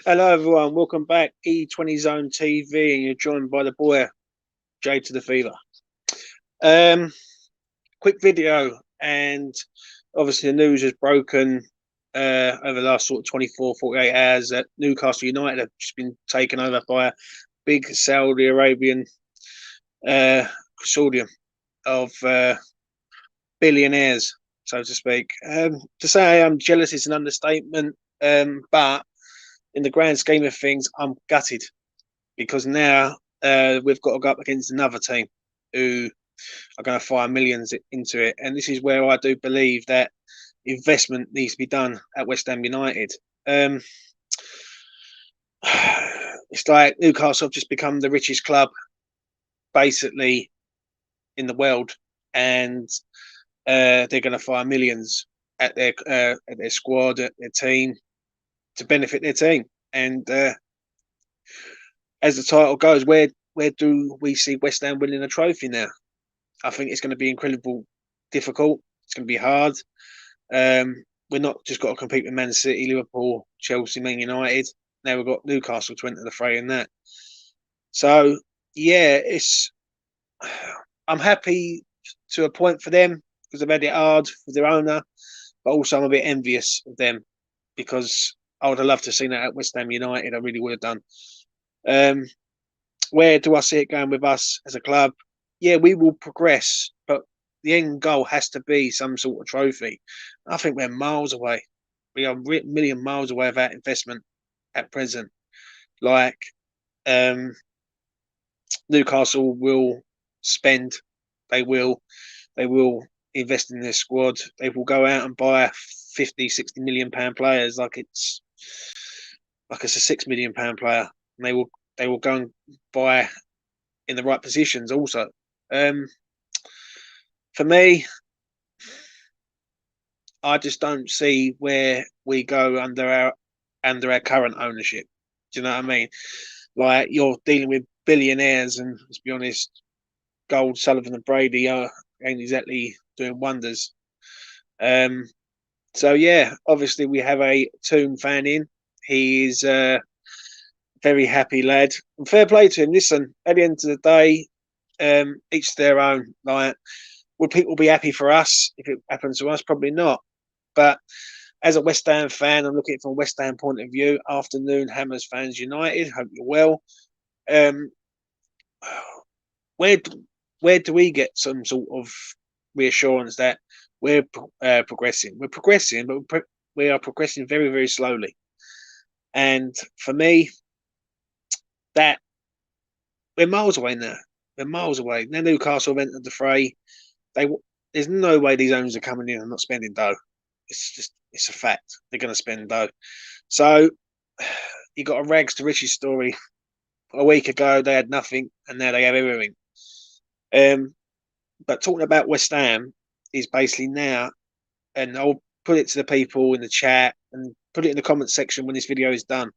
Hello, everyone. Welcome back. E20 Zone TV, and you're joined by the boy Jay to the Feeler. Um, Quick video, and obviously the news has broken over the last sort of 24, 48 hours that Newcastle United have just been taken over by a big Saudi Arabian consortium of billionaires, so to speak. To say I'm jealous is an understatement, but in the grand scheme of things, I'm gutted because now we've got to go up against another team who are going to fire millions into it. And this is where I do believe that investment needs to be done at West Ham United. Um, it's like Newcastle have just become the richest club basically in the world, and they're going to fire millions at their squad, at their team, to benefit their team. And as the title goes, where do we see West Ham winning a trophy now? I think it's going to be incredibly difficult. It's going to be hard. We're not just got to compete with Man City, Liverpool, Chelsea, Man United. Now we've got Newcastle to enter the fray in that. So yeah, it's. I'm happy to a point for them because they've had it hard for their owner, but also I'm a bit envious of them because I would have loved to have seen that at West Ham United. I really would have done. Um, where do I see it going with us as a club? Yeah, we will progress, but the end goal has to be some sort of trophy. I think we're miles away. We are a million miles away of that investment at present. Like Newcastle will spend, they will, they will invest in their squad. They will go out and buy 50, 60 million pound players like it's a £6 million player. And they will go and buy in the right positions also. Um, for me, I just don't see where we go under our current ownership. Do you know what I mean? Like you're dealing with billionaires, and let's be honest, Gold, Sullivan, and Brady ain't exactly doing wonders. Um, so yeah, obviously we have a Toon fan in. He is a very happy lad. And fair play to him. Listen, at the end of the day, each their own. Like, would people be happy for us if it happens to us? Probably not. But as a West Ham fan, I'm looking at it from a West Ham point of view. Afternoon, Hammers fans United. Hope you're well. Um, where where do we get some sort of reassurance that we're progressing? We're progressing, but we are progressing very, very slowly. And for me, that we're miles away now. We're miles away. Now Newcastle have entered the fray. They There's no way these owners are coming in and not spending dough. It's a fact. They're going to spend dough. So you got a rags to riches story. A week ago they had nothing, and now they have everything. Um, but talking about West Ham is basically now, and I'll put it to the people in the chat and put it in the comment section when this video is done.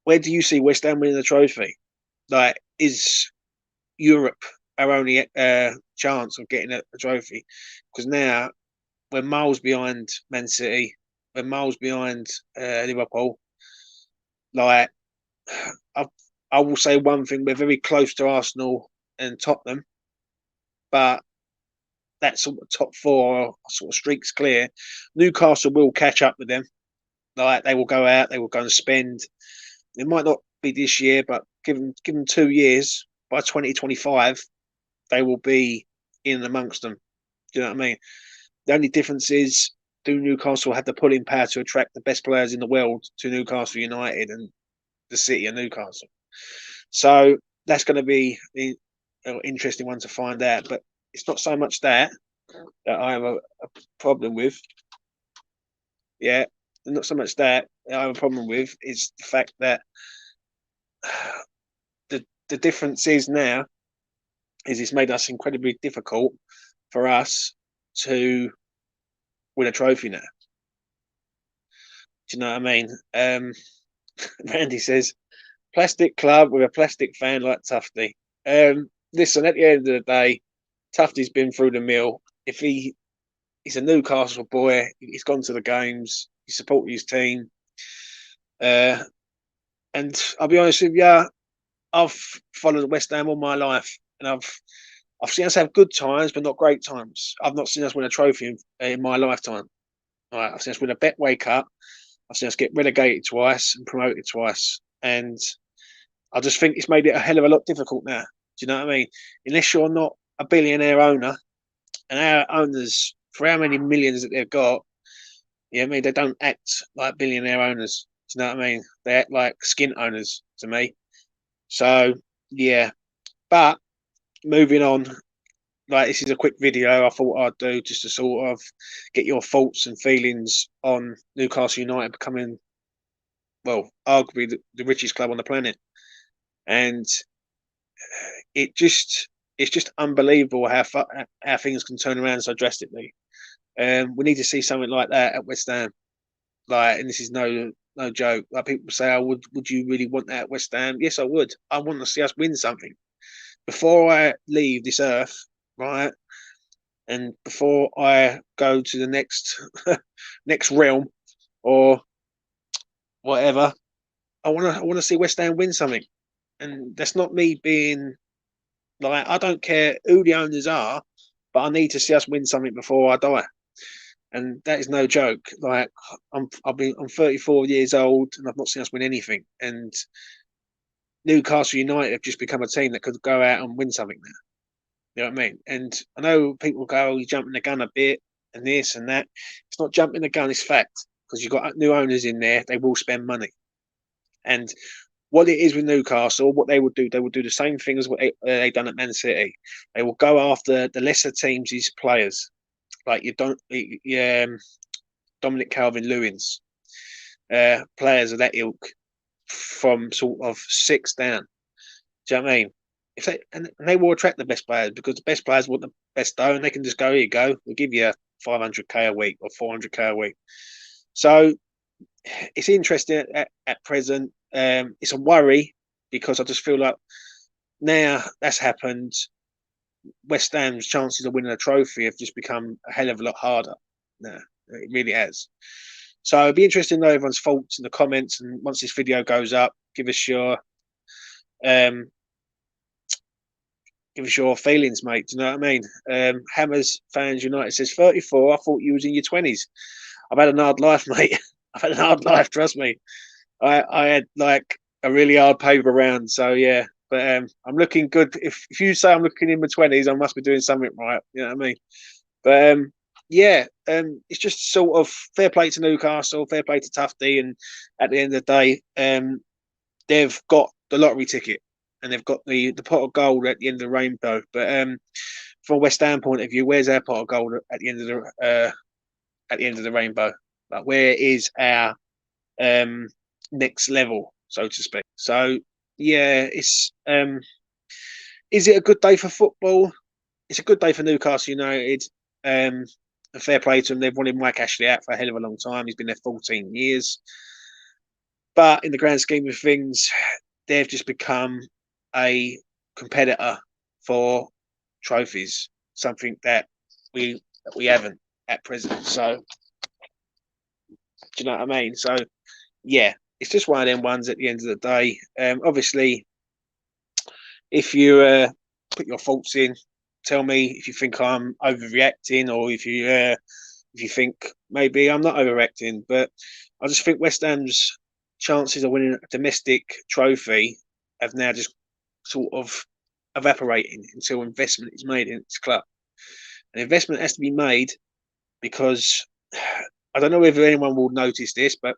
Where do you see West Ham winning the trophy? Like, is Europe our only chance of getting a trophy? Because now we're miles behind Man City. We're miles behind Liverpool. Like, I, I will say one thing: we're very close to Arsenal and Tottenham, but that sort of top four sort of streaks clear. Newcastle will catch up with them. Like, they will go out, they will go and spend. It might not be this year, but given 2 years, by 2025, they will be in amongst them. Do you know what I mean? The only difference is, do Newcastle have the pulling power to attract the best players in the world to Newcastle United and the city of Newcastle? So that's going to be an interesting one to find out. But it's not so much that I have a problem with. Yeah, not so much that I have a problem with. It's the fact that the difference is now is it's made us incredibly difficult for us to win a trophy now. Do you know what I mean? Randy says, plastic club with a plastic fan like Tufty. Listen, at the end of the day, Tufty's been through the mill. If he's a Newcastle boy, he's gone to the games, he supported his team. Uh, and I'll be honest with you, I've followed West Ham all my life, and I've seen us have good times, but not great times. I've not seen us win a trophy in my lifetime. Right, I've seen us win a Betway Cup. I've seen us get relegated twice and promoted twice, and I just think it's made it a hell of a lot difficult now. Do you know what I mean? Unless you're not a billionaire owner, and our owners, for how many millions that they've got, yeah, I mean they don't act like billionaire owners. Do you know what I mean? They act like skin owners to me. So yeah, but moving on, like this is a quick video I thought I'd do just to sort of get your thoughts and feelings on Newcastle United becoming, well, arguably the richest club on the planet. And it just it's just unbelievable how things can turn around so drastically. We need to see something like that at West Ham. Like, and this is no joke. Like people say, "Oh, would you really want that at West Ham?" Yes, I would. I want to see us win something before I leave this earth, right? And before I go to the next next realm or whatever, I want to see West Ham win something. And that's not me being like, I don't care who the owners are, but I need to see us win something before I die. And that is no joke. Like I'm 34 years old and I've not seen us win anything. And Newcastle United have just become a team that could go out and win something now. You know what I mean? And I know people go, "Oh, you're jumping the gun a bit," and this and that. It's not jumping the gun; it's fact, because you've got new owners in there. They will spend money, and what it is with Newcastle, what they will do the same thing as what they done at Man City. They will go after the lesser teams' players, like you don't, Dominic Calvin-Lewin's, players of that ilk, from sort of six down. Do you know what I mean? If they and they will attract the best players because the best players want the best dough, and they can just go, "Here you go, we'll give you 500k a week or 400k a week." So it's interesting at present. It's a worry because I just feel like now that's happened, West Ham's chances of winning a trophy have just become a hell of a lot harder. No, it really has. So it'd be interesting to know everyone's thoughts in the comments, and once this video goes up, um, give us your feelings, mate. Do you know what I mean? Hammers Fans United says 34. I thought you was in your 20s. I've had a hard life, mate. I've had a hard life. Trust me. I had like a really hard paper round. So yeah, but I'm looking good. If you say I'm looking in my 20s, I must be doing something right. You know what I mean? But yeah, it's just sort of fair play to Newcastle, fair play to Tufty, and at the end of the day, they've got the lottery ticket and they've got the pot of gold at the end of the rainbow. But from a West Ham point of view, where's our pot of gold at the end of the rainbow? Like, where is our next level, so to speak? So yeah, it's is it a good day for football? It's a good day for Newcastle United. A fair play to them. They've wanted Mike Ashley out for a hell of a long time. He's been there 14 years. But in the grand scheme of things, they've just become a competitor for trophies, something that we haven't at present. So, do you know what I mean? So, yeah, it's just one of them ones at the end of the day. Obviously, if you put your thoughts in, tell me if you think I'm overreacting or if you think maybe I'm not overreacting. But I just think West Ham's chances of winning a domestic trophy have now just sort of evaporating until investment is made in its club. An investment has to be made because I don't know whether anyone will notice this, but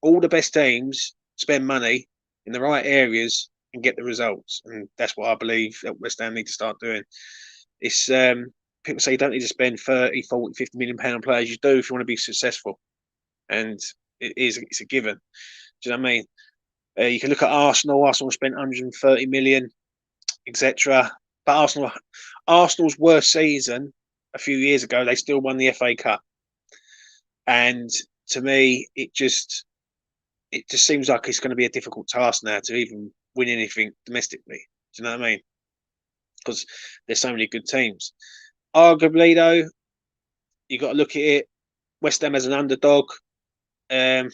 all the best teams spend money in the right areas and get the results. And that's what I believe that West Ham need to start doing. It's people say you don't need to spend 30, 40, 50 million pound on players. You do if you want to be successful. And it's a given. Do you know what I mean? You can look at Arsenal. Arsenal spent 130 million, etc. But Arsenal's worst season a few years ago, they still won the FA Cup. And to me, it just seems like it's going to be a difficult task now to even win anything domestically. Do you know what I mean? Because there's so many good teams. Arguably, though, you got to look at it. West Ham as an underdog. Um,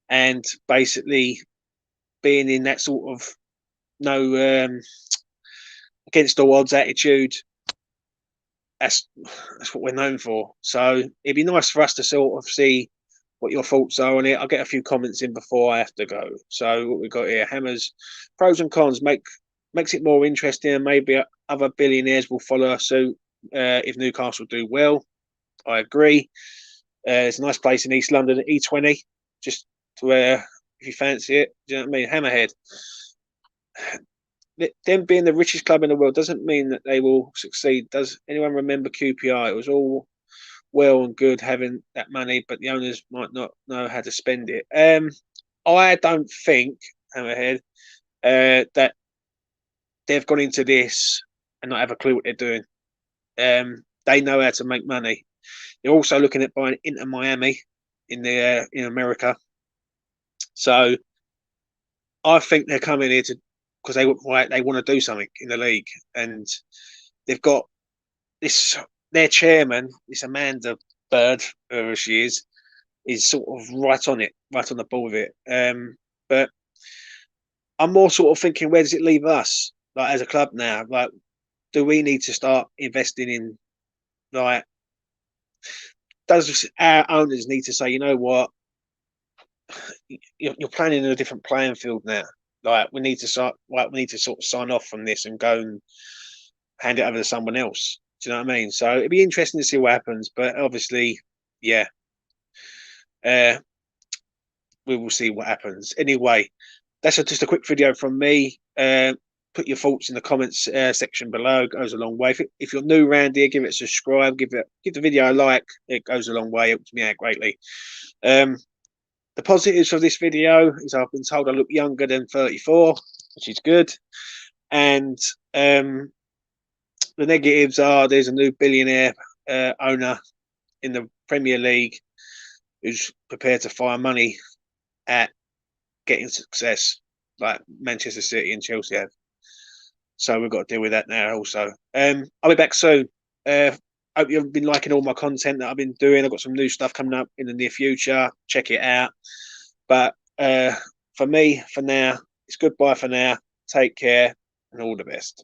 and basically being in that sort of no against all odds attitude. That's what we're known for. So it'd be nice for us to sort of see what your thoughts are on it. I'll get a few comments in before I have to go. So what we've got here: Hammers, pros and cons makes it more interesting, and maybe other billionaires will follow suit if Newcastle do well. I agree. It's a nice place in East London, E20, just to where if you fancy it. Do you know what I mean? Hammerhead. Them being the richest club in the world doesn't mean that they will succeed. Does anyone remember QPR? It was all well and good having that money, but the owners might not know how to spend it. I don't think, Hammerhead, that they've gone into this and not have a clue what they're doing. They know how to make money. They're also looking at buying Inter Miami in America. So I think they're coming here to because they want to do something in the league, and they've got this. Their chairman, this Amanda Bird, whoever she is sort of right on it, right on the ball with it. But I'm more sort of thinking, where does it leave us, like as a club now? Like, do we need to start investing in, like, does our owners need to say, you know what, you're playing in a different playing field now. Like we need to start. Like we need to sort of sign off from this and go and hand it over to someone else. Do you know what I mean? So it'd be interesting to see what happens. But obviously, yeah, uh, we will see what happens. Anyway, that's just a quick video from me. Put your thoughts in the comments section below. It goes a long way. If you're new around here, give it a subscribe. Give the video a like. It goes a long way. It helps me out greatly. The positives of this video is I've been told I look younger than 34, which is good. And the negatives are there's a new billionaire owner in the Premier League who's prepared to fire money at getting success, like Manchester City and Chelsea have. So we've got to deal with that now also. I'll be back soon. Hope you've been liking all my content that I've been doing. I've got some new stuff coming up in the near future. Check it out. But for me, for now, it's goodbye for now. Take care and all the best.